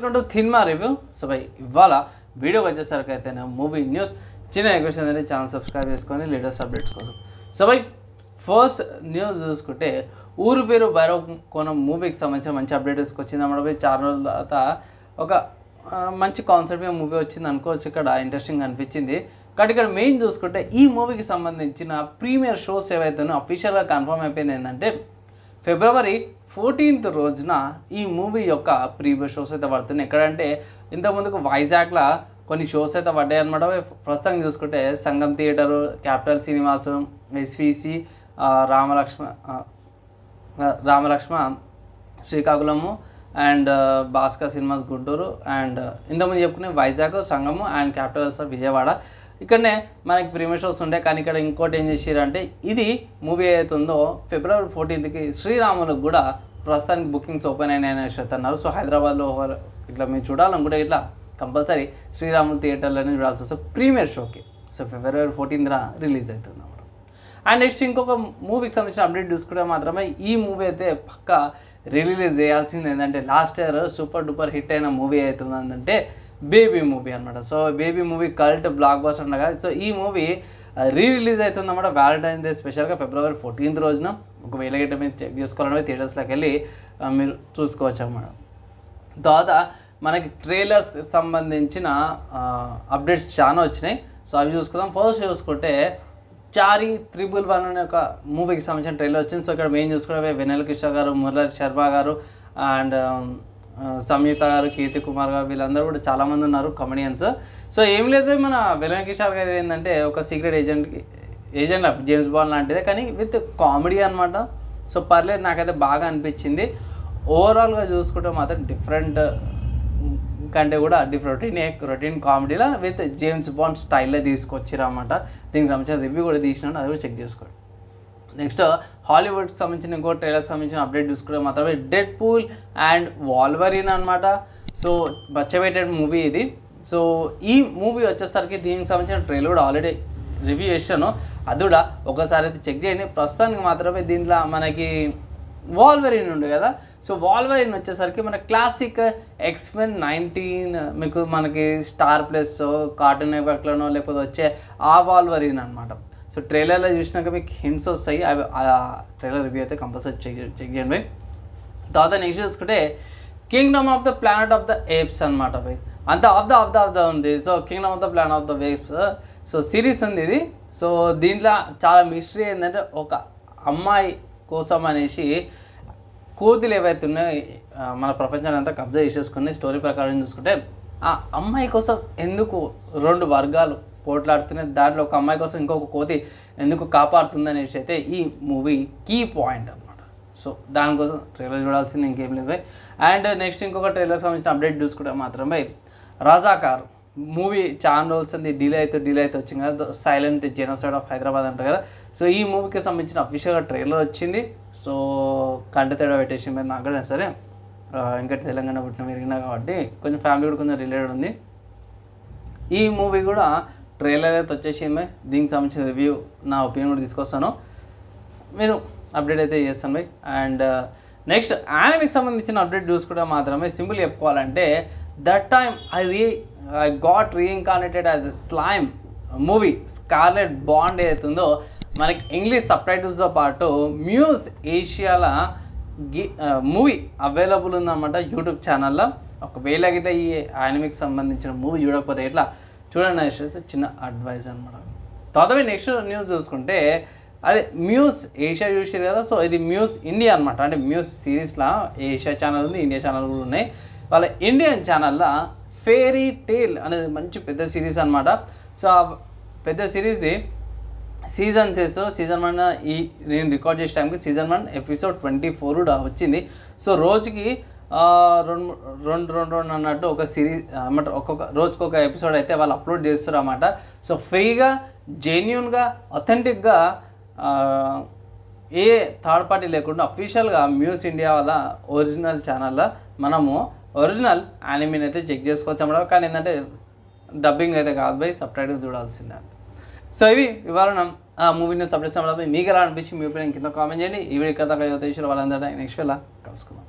Welcome to cinema review. So by ఇవాళ వీడియోకి వచ్చేసరికి అయితే మూవీ న్యూస్ చిన్న రిక్వెస్ట్ అనేది ఛానల్ సబ్స్క్రైబ్ చేసుకొని లేటెస్ట్ అప్డేట్స్ కోసం. సో బై ఫస్ట్ న్యూస్ చూసుకుంటే ఊరు పేరు భైరవ కోణం మూవీకి సంబంధించిన మంచి అప్డేట్ తీసుకొచ్చింది అన్నమాట. పోయి చాలా రోజుల తర్వాత ఒక మంచి కాన్సెప్ట్ మీద మూవీ వచ్చింది అనుకోవచ్చు. ఇక్కడ ఇంట్రెస్టింగ్ అనిపించింది. కాబట్టి ఇక్కడ మెయిన్ చూసుకుంటే ఈ మూవీకి సంబంధించిన ప్రీమియర్ షోస్ ఏవైతే అఫీషియల్గా కన్ఫర్మ్ అయిపోయింది ఏంటంటే ఫిబ్రవరి 14th రోజున ఈ మూవీ యొక్క ప్రీమియర్ షోస్ అయితే పడుతున్నాయి. ఎక్కడంటే ఇంతకుముందుకు వైజాగ్లో కొన్ని షోస్ అయితే పడ్డాయి అనమాట. ప్రస్తుతం చూసుకుంటే Sangam theatre, capital cinemas, SVC, రామలక్ష్మ Srikakulam and Bhaskar cinemas Guntur and ఇంతకుముందు చెప్పుకునే వైజాగ్, సంగము అండ్ క్యాపిటల్స్ విజయవాడ. ఇక్కడనే మనకి ప్రీమియర్ షోస్ ఉంటాయి. కానీ ఇక్కడ ఇంకోటి ఏం చేసారంటే ఇది మూవీ అవుతుందో ఫిబ్రవరి 14th శ్రీరాములకు కూడా ప్రస్తుతానికి బుకింగ్స్ ఓపెన్ అయినాయని చెప్తున్నారు. సో హైదరాబాద్లో ఇట్లా మీరు చూడాలనుకుంటే ఇట్లా కంపల్సరీ శ్రీరాములు థియేటర్లోనే చూడాల్సి వస్తుంది ప్రీమియర్ షోకి. సో ఫిబ్రవరి 14th రిలీజ్ అవుతుంది అన్నమాట. అండ్ నెక్స్ట్ ఇంకొక మూవీకి సంబంధించిన అప్డేట్ చూసుకుంటే మాత్రమే ఈ మూవీ అయితే పక్కా రిలీజ్ చేయాల్సింది. ఏంటంటే last year super duper hit అయిన మూవీ అవుతుందంటే బేబీ మూవీ అనమాట. So baby movie cult block buster ఉండగా సో ఈ మూవీ రిలీజ్ అవుతుందన్నమాట వ్యాలంటైన్స్ డే స్పెషల్గా ఫిబ్రవరి 14th రోజున. ఒకవేళ గిట్ట మీరు చెక్ చేసుకోవాలంటే థియేటర్స్లోకి వెళ్ళి మీరు చూసుకోవచ్చు అన్నమాట. తర్వాత మనకి ట్రైలర్స్కి సంబంధించిన అప్డేట్స్ చాలా వచ్చినాయి. సో అవి చూసుకుందాం. ఫస్ట్ చూసుకుంటే చారి 111 అనే ఒక మూవీకి సంబంధించిన ట్రైలర్ వచ్చింది. సో ఇక్కడ మెయిన్ చూసుకుంటే వెన్నెల కిషోర్ గారు, మురళీ శర్మ గారు అండ్ సంయుక్త గారు, కీర్తి కుమార్ గారు వీళ్ళందరూ కూడా చాలామంది ఉన్నారు కమెడియన్స్. సో ఏం లేదు, మన వెన్నెల కిషోర్ గారు ఏంటంటే ఒక సీక్రెట్ ఏజెంట్ జేమ్స్ బాండ్ లాంటిదే కానీ విత్ కామెడీ అనమాట. సో పర్లేదు, నాకైతే బాగా అనిపించింది. ఓవరాల్గా చూసుకుంటే మాత్రం డిఫరెంట్ కంటే కూడా రొటీన్ కామెడీలో విత్ జేమ్స్ బాండ్ స్టైల్లో తీసుకొచ్చిరన్నమాట. దీనికి సంబంధించిన రివ్యూ కూడా తీసినాను, అది కూడా చెక్ చేసుకోండి. నెక్స్ట్ హాలీవుడ్కి సంబంధించిన ఇంకో ట్రైలర్కి సంబంధించిన అప్డేట్ చూసుకుంటే మాత్రమే డెడ్ పూల్ అండ్ వాల్వరిన్ అనమాట. సో బచ్చవేటెడ్ మూవీ ఇది. సో ఈ మూవీ వచ్చేసరికి దీనికి సంబంధించిన ట్రైలర్ కూడా ఆల్రెడీ రివ్యూ చేశాను, అది కూడా ఒకసారి అయితే చెక్ చేయండి. ప్రస్తుతానికి మాత్రమే దీంట్లో మనకి వాల్వరిన్ ఉండే కదా. సో వాల్వరిన్ వచ్చేసరికి మన క్లాసిక్ X-Men 19 మీకు మనకి స్టార్ ప్లస్ కార్టూన్ నెట్వర్క్లోనో లేకపోతే వచ్చే ఆ వాల్వరిన్ అనమాట. సో ట్రైలర్లో చూసినాక మీకు హింట్స్ వస్తాయి, అవి ఆ ట్రైలర్ రివ్యూ అయితే కంపల్సరీ చెక్ చేయండి. తర్వాత నెక్స్ట్ చూసుకుంటే Kingdom of the planet of the apes అనమాట. అంతా ఆఫ్ ద ఉంది. So Kingdom of the planet of the apes so series ఉంది ఇది. సో దీంట్లో చాలా మిస్టరీ ఏంటంటే ఒక అమ్మాయి కోసం అనేసి కోతులు ఏవైతే ఉన్నాయో మన ప్రపంచాన్ని అంతా కబ్జా చేసేసుకుని స్టోరీ ప్రకారం చూసుకుంటే ఆ అమ్మాయి కోసం ఎందుకు 2 వర్గాలు పోట్లాడుతున్నాయి, దాంట్లో ఒక అమ్మాయి కోసం ఇంకొక కోతి ఎందుకు కాపాడుతుంది అనేసి అయితే ఈ మూవీ కీ పాయింట్ అనమాట. సో దానికోసం ట్రైలర్ చూడాల్సింది, ఇంకేం లేదు. అండ్ నెక్స్ట్ ఇంకొక ట్రైలర్ సంబంధించిన అప్డేట్ చూసుకుంటే మాత్రమే రాజాకార్ మూవీ చాలా రోజులు ఉంది, డిలే అయితే వచ్చింది కదా, సైలెంట్ జెనోసైడ్ ఆఫ్ హైదరాబాద్ అంటారు కదా. సో ఈ మూవీకి సంబంధించిన అఫీషియల్గా ట్రైలర్ వచ్చింది. సో కంట తేడా పెట్టేసి మీద నాకు కూడా సరే ఇంకా తెలంగాణ పుట్టిన పెరిగినా కాబట్టి కొంచెం ఫ్యామిలీ కూడా కొంచెం రిలేటెడ్ ఉంది. ఈ మూవీ కూడా ట్రైలర్ అయితే వచ్చేసింది. దీనికి సంబంధించిన రివ్యూ నా ఒపీనియన్ కూడా తీసుకొస్తాను, మీరు అప్డేట్ అయితే చేస్తాను బై. అండ్ నెక్స్ట్ యానిమేకి సంబంధించిన అప్డేట్ చూసుకుంటే మాత్రమే సింపుల్ చెప్పుకోవాలంటే that time I got reincarnated as a slime movie scarlet bond ఏదైతుందో మనకి ఇంగ్లీష్ సబ్‌టైటిల్స్తో పాటు మ్యూజ్ ఏషియాల మూవీ అవైలబుల్ ఉందన్నమాట యూట్యూబ్ ఛానల్లో. ఒకవేళ గిట్ట ఈ యానిమేకి సంబంధించిన మూవీ చూడకపోతే ఇట్లా చూడండి అనేసి చిన్న అడ్వైజ్ అనమాట. తర్వాత నెక్స్ట్ న్యూస్ చూసుకుంటే అదే మ్యూజ్ ఏషియా చూసారు కదా. సో ఇది మ్యూజ్ ఇండియా అనమాట. అంటే మ్యూజ్ సిరీస్లో ఏషియా ఛానల్ ఉంది, ఇండియా ఛానల్ కూడా ఉన్నాయి. వాళ్ళ ఇండియన్ ఛానల్లో ఫెయిరీ టేల్ అనేది మంచి పెద్ద సిరీస్ అనమాట. సో ఆ పెద్ద సిరీస్ది సీజన్స్ సీజన్ 1 ఈ నేను రికార్డ్ చేసే టైంకి సీజన్ 1 ఎపిసోడ్ 24 కూడా వచ్చింది. సో రోజుకి రెండు అన్నట్టు ఒక సిరీస్ అన్నమాట, ఒక్కొక్క రోజుకి ఒక ఎపిసోడ్ అయితే వాళ్ళు అప్లోడ్ చేస్తారు అన్నమాట. సో ఫ్రీగా జెన్యూన్గా అథెంటిక్గా ఏ థర్డ్ పార్టీ లేకుండా అఫీషియల్గా మ్యూజ్ ఇండియా వాళ్ళ ఒరిజినల్ ఛానల్లో మనము ఒరిజినల్ యానిమేని అయితే చెక్ చేసుకోవచ్చు అన్నమాట. కానీ ఏంటంటే డబ్బింగ్ అయితే కాదు బై, సబ్‌టైటిల్స్ చూడాల్సిందే. సో ఇవి ఇవాళ మూవీ న్యూస్ అప్డేట్స్ అన్నమాట. మీకు ఎలా అనిపించి మీ ఒపీనియన్ కింద కామెంట్ చేయండి. ఈ వీడియో కథ వాళ్ళందరూ నెక్స్ట్ వేళ కలుసుకుందాం.